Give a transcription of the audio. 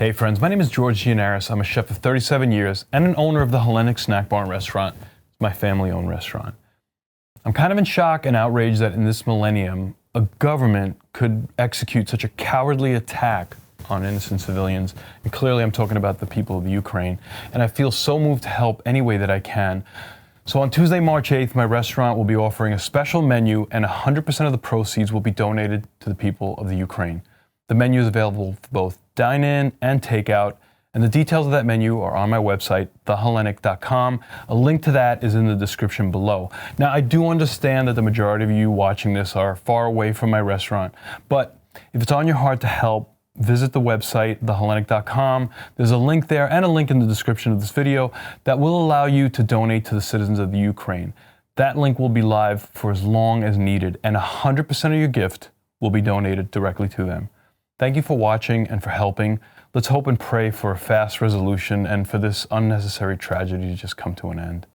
Hey friends, my name is George Gianaris. I'm a chef of 37 years and an owner of the Hellenic snack bar and restaurant. It's my family-owned restaurant. I'm kind of in shock and outraged that in this millennium, a government could execute such a cowardly attack on innocent civilians. And clearly I'm talking about the people of Ukraine. And I feel so moved to help any way that I can. So on Tuesday, March 8th, my restaurant will be offering a special menu and 100% of the proceeds will be donated to the people of the Ukraine. The menu is available for both dine-in and takeout, and the details of that menu are on my website, thehellenic.com. A link to that is in the description below. Now, I do understand that the majority of you watching this are far away from my restaurant, but if it's on your heart to help, visit the website, thehellenic.com. There's a link there and a link in the description of this video that will allow you to donate to the citizens of the Ukraine. That link will be live for as long as needed, and 100% of your gift will be donated directly to them. Thank you for watching and for helping. Let's hope and pray for a fast resolution and for this unnecessary tragedy to just come to an end.